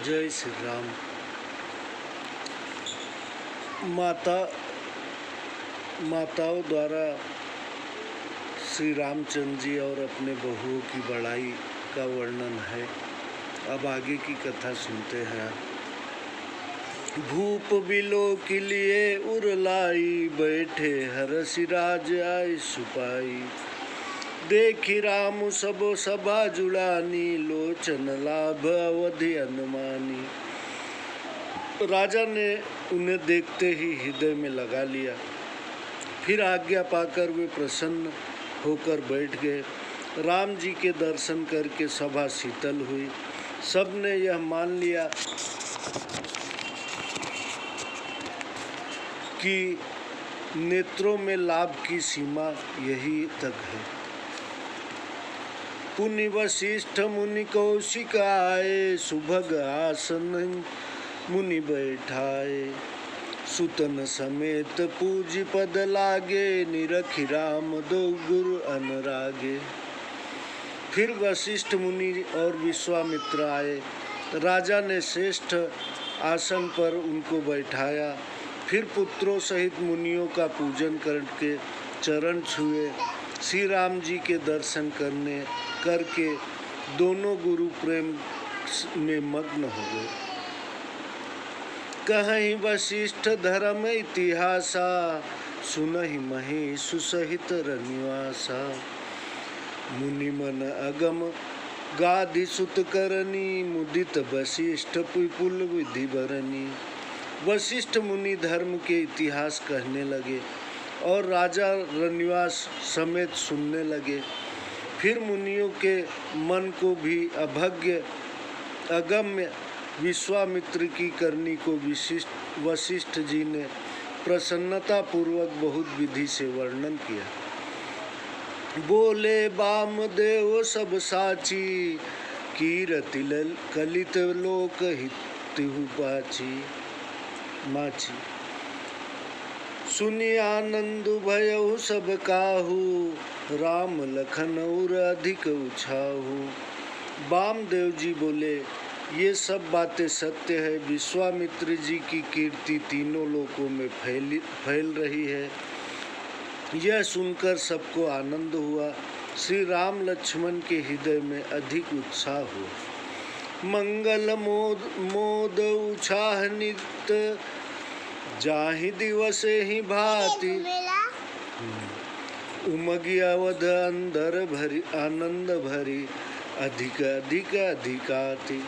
जय श्री राम। माताओं द्वारा श्री रामचंद्र जी और अपने बहुओं की बड़ाई का वर्णन है। अब आगे की कथा सुनते हैं। भूप बिलो के लिए उरलाई, बैठे हरसि राज आय सुपाई। देखी राम सबो सभा जुड़ानी, लोचन लाभ अवधि अनुमानी। राजा ने उन्हें देखते ही हृदय में लगा लिया। फिर आज्ञा पाकर वे प्रसन्न होकर बैठ गए। राम जी के दर्शन करके सभा शीतल हुई। सबने यह मान लिया कि नेत्रों में लाभ की सीमा यही तक है। पुनि वशिष्ठ मुनि कौशिक आए, सुभग आसन मुनि बैठाए। सुतन समेत पूजी पद लागे, निरखि राम दो गुरु अनुरागे। फिर वशिष्ठ मुनि और विश्वामित्र आए। राजा ने श्रेष्ठ आसन पर उनको बैठाया। फिर पुत्रों सहित मुनियों का पूजन करके चरण छुए। श्री राम जी के दर्शन करके दोनों गुरु प्रेम में मग्न हो गए। कहीं वशिष्ठ धर्म इतिहासा, सुनहि मही सुसहित रनिवासा। मुनि मन अगम गाधि सुत करनी, मुदित वशिष्ठ विपुल विधि बरनी। वशिष्ठ मुनि धर्म के इतिहास कहने लगे और राजा रनिवास समेत सुनने लगे। फिर मुनियों के मन को भी अगम्य विश्वामित्र की करनी को वशिष्ठ जी ने प्रसन्नता पूर्वक बहुत विधि से वर्णन किया। बोले वामदेव सब साची, कीरति कलित लोक हितहु पाची। माची सुनि आनंद भयउ सब काहू, राम लखन उर अधिक उछाहू। वामदेव जी बोले, ये सब बातें सत्य है। विश्वामित्र जी की कीर्ति तीनों लोकों में फैल रही है। यह सुनकर सबको आनंद हुआ। श्री राम लक्ष्मण के हृदय में अधिक उत्साह हुआ। मंगल मोद उछाह नित, जाहि दिवसे ही भांति। उमगी अवध अंदर भरी, आनंद भरी, अधिक अधिक अधिकाति।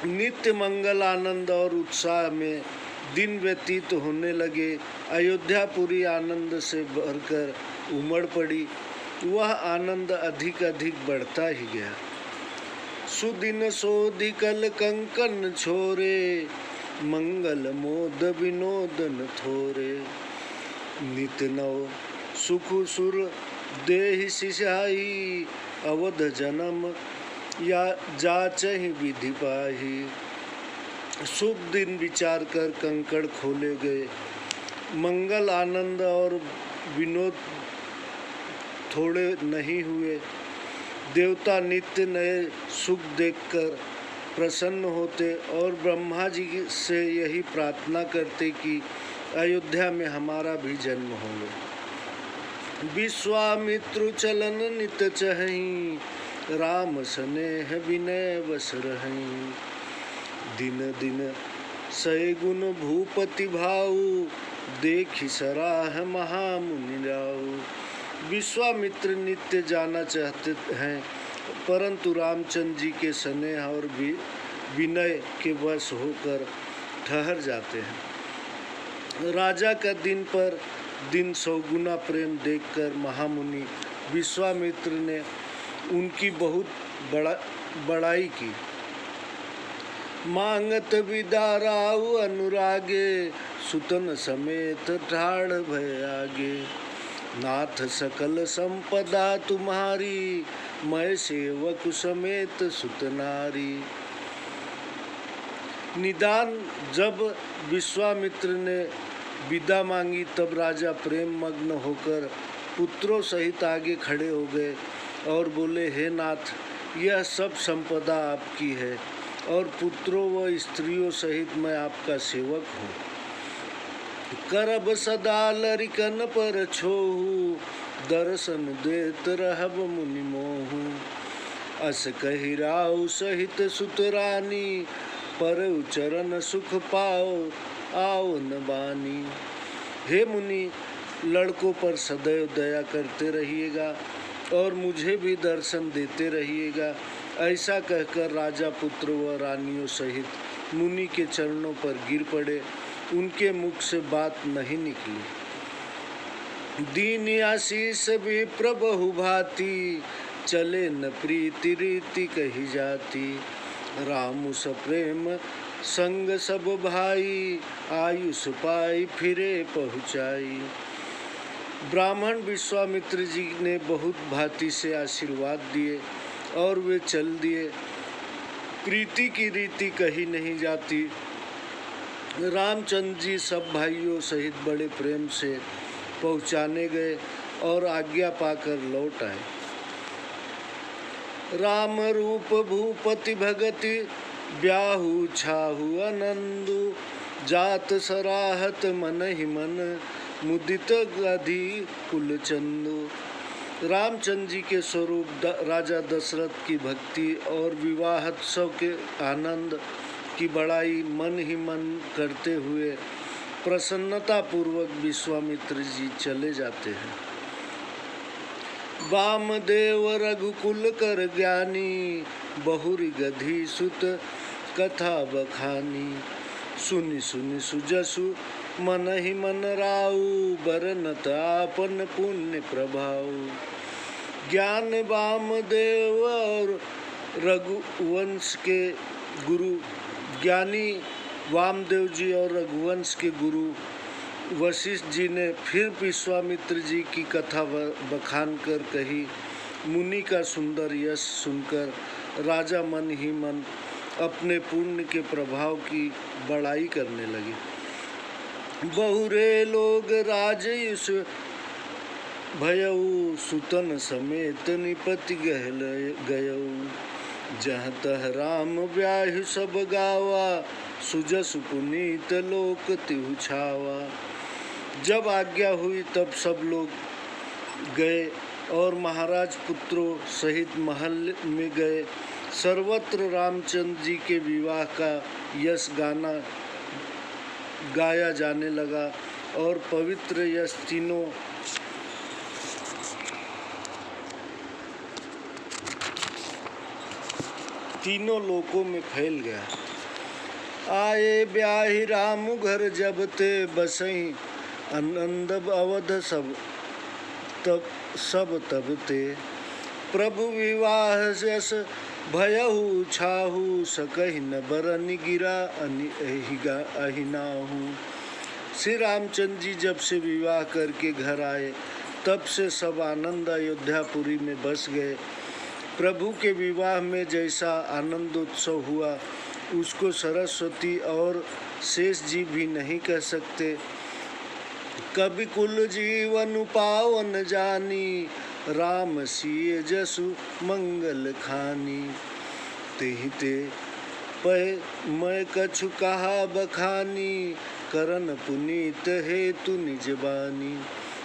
नित्य मंगल आनंद और उत्साह में दिन व्यतीत होने लगे। अयोध्यापुरी आनंद से भरकर उमड़ पड़ी। वह आनंद अधिक अधिक बढ़ता ही गया। सुदिन सोधि कल कंकन छोरे, मंगल मोद विनोदन थोरे। नित नव सुख सुर देहि सिसाई, अवध जन्म या जाचहि विधि पाही। शुभ दिन विचार कर कंकड़ खोले गए। मंगल आनंद और विनोद थोड़े नहीं हुए। देवता नित्य नए सुख देखकर प्रसन्न होते और ब्रह्मा जी से यही प्रार्थना करते कि अयोध्या में हमारा भी जन्म हो। विश्वामित्र चलन नित चहई, राम स्नेह विनय बस रही। दिन दिन सय गुण भूपति भाऊ, देखि सराह महामुनि राऊ। विश्वामित्र नित्य जाना चाहते हैं, परंतु रामचंद्र जी के स्नेह और विनय के वश होकर ठहर जाते हैं। राजा का दिन पर दिन 100 गुना प्रेम देखकर महामुनि विश्वामित्र ने उनकी बहुत बड़ाई की। मांगत विदा राउ अनुरागे, सुतन समेत ठाड़ भय आगे। नाथ सकल संपदा तुम्हारी, मैं सेवक समेत सुत नारी। निदान जब विश्वामित्र ने विदा मांगी तब राजा प्रेम मग्न होकर पुत्रों सहित आगे खड़े हो गए और बोले, हे नाथ, यह सब संपदा आपकी है। और पुत्रों व स्त्रियों सहित मैं आपका सेवक हूँ। करब सदा लरिकन पर छोहू, दर्शन देत रहब मुनि मोहू। अस कहि राउ सहित सुतरानी, पर चरण सुख पाओ आओ न बानी। हे मुनि, लड़कों पर सदैव दया करते रहिएगा और मुझे भी दर्शन देते रहिएगा। ऐसा कहकर राजा पुत्र व रानियों सहित मुनि के चरणों पर गिर पड़े। उनके मुख से बात नहीं निकली। दीन आशीष विप्र बहु भांति, चले न प्रीति रीति कही जाती। राम सप्रेम संग सब भाई, आयुष पाई फिरे पहुँचाई। ब्राह्मण विश्वामित्र जी ने बहुत भांति से आशीर्वाद दिए और वे चल दिए। प्रीति की रीति कही नहीं जाती। रामचंद्र जी सब भाइयों सहित बड़े प्रेम से पहुँचाने गए और आज्ञा पाकर लौट आए। राम रूप भूपति भगति, ब्याहु छाहु आनंदु। जात सराहत मन ही मन, मुदित गाधी कुल चंदु। रामचंद्र जी के स्वरूप राजा दशरथ की भक्ति और विवाहोत्सव के आनंद की बड़ाई मन ही मन करते हुए प्रसन्नता पूर्वक विश्वामित्र जी चले जाते हैं। वामदेव रघुकुल कर ज्ञानी, बहुरी गधी सुत कथा बखानी। सुनि सुनि सुजसु मन ही मन राउ, बरनत आपन पुण्य प्रभाव। ज्ञान वामदेव और रघुवंश के गुरु ज्ञानी वामदेव जी और रघुवंश के गुरु वशिष्ठ जी ने फिर विश्वामित्र जी की कथा बखान कर कही। मुनि का सुंदर यश सुनकर राजा मन ही मन अपने पुण्य के प्रभाव की बड़ाई करने लगे। बहुरे लोग राजयश भयऊ, सुतन समेत निपति गयऊ। जहाँ तह राम ब्याह सब गावा, सुजस पुनीत लोक तिहु छावा। जब आज्ञा हुई तब सब लोग गए और महाराज पुत्रों सहित महल में गए। सर्वत्र रामचंद्र जी के विवाह का यश गाना गाया जाने लगा और पवित्र यश तीनों लोकों में फैल गया। आए ब्याहि राम घर जब ते, बसई आनंद अवध सब तब ते। प्रभु विवाह यस भयहु छाहु, सकहि न बरनि गिरा अहिनाहु। श्री रामचंद्र जी जब से विवाह करके घर आए तब से सब आनंद अयोध्यापुरी में बस गए। प्रभु के विवाह में जैसा आनंदोत्सव हुआ उसको सरस्वती और शेष जी भी नहीं कह सकते। कवि कुल जीवन पावन जानी, राम सिय जसु मंगल खानी। तेहि ते पै मैं कछु कहा बखानी, करन पुनीत हेतु निज बानी।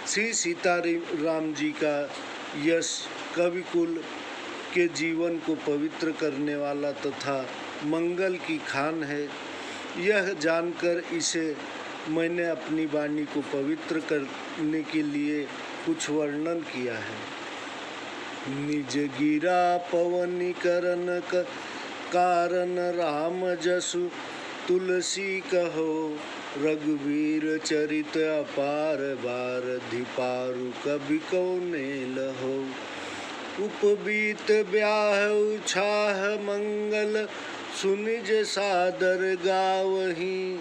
श्री सीता राम जी का यश कवि कुल के जीवन को पवित्र करने वाला तथा मंगल की खान है। यह जानकर इसे मैंने अपनी वाणी को पवित्र करने के लिए कुछ वर्णन किया है। निज गिरा पवनी करन कारण, राम जसु तुलसी कहो। रघुवीर चरित अपार बार, धिपारु कवि कौने लहो। उपबीत ब्याह छाह मंगल, सुनिज सादर गावही।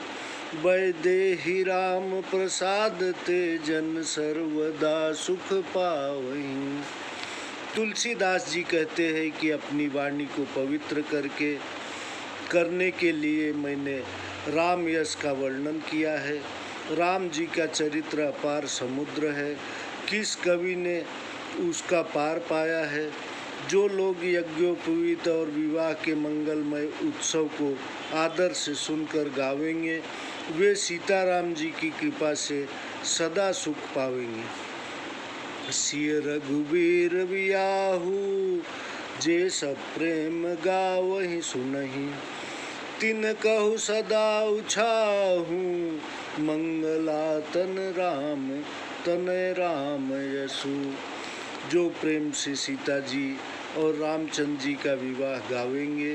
वैदेही राम प्रसाद ते, जन सर्वदा सुख पावही। तुलसीदास जी कहते हैं कि अपनी वाणी को पवित्र करने के लिए मैंने राम यश का वर्णन किया है। राम जी का चरित्र अपार समुद्र है, किस कवि ने उसका पार पाया है। जो लोग यज्ञोपवीत और विवाह के मंगलमय उत्सव को आदर से सुनकर गावेंगे वे सीताराम जी की कृपा से सदा सुख पावेंगे। सिय रघुबीर बियाहू जे सब प्रेम गावहि सुनहि तिन कहु सदा उछाहू मंगला तनय राम यशु। जो प्रेम से सीता जी और रामचंद्र जी का विवाह गावेंगे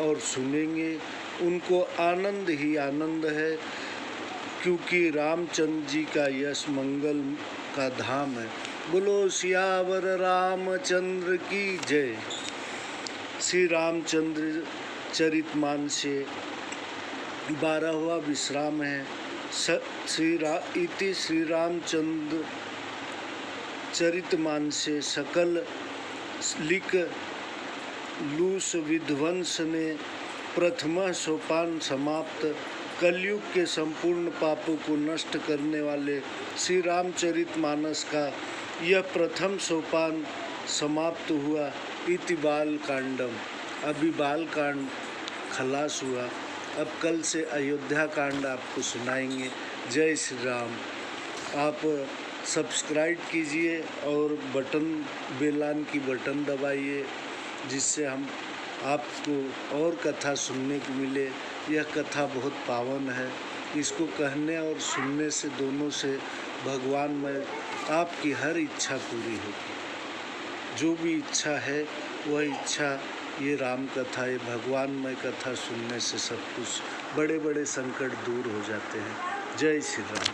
और सुनेंगे उनको आनंद ही आनंद है, क्योंकि रामचंद्र जी का यश मंगल का धाम है। बोलो सियावर रामचंद्र की जय। श्री रामचंद्र चरितमानस से 12वां विश्राम है। इति श्री रामचंद्र चरितमानस से सकल लिख लूस विध्वंस ने प्रथम सोपान समाप्त। कलयुग के संपूर्ण पापों को नष्ट करने वाले श्री रामचरितमानस का यह प्रथम सोपान समाप्त हुआ। इति बाल कांडम। अभी बाल कांड खलास हुआ। अब कल से अयोध्या कांड आपको सुनाएंगे। जय श्री राम। आप सब्सक्राइब कीजिए और बेलान की बटन दबाइए, जिससे हम आपको और कथा सुनने को मिले। यह कथा बहुत पावन है। इसको कहने और सुनने से दोनों से भगवान में आपकी हर इच्छा पूरी होगी। जो भी इच्छा है वह इच्छा ये राम कथा, ये भगवानमय कथा सुनने से सब कुछ बड़े बड़े संकट दूर हो जाते हैं। जय श्री राम।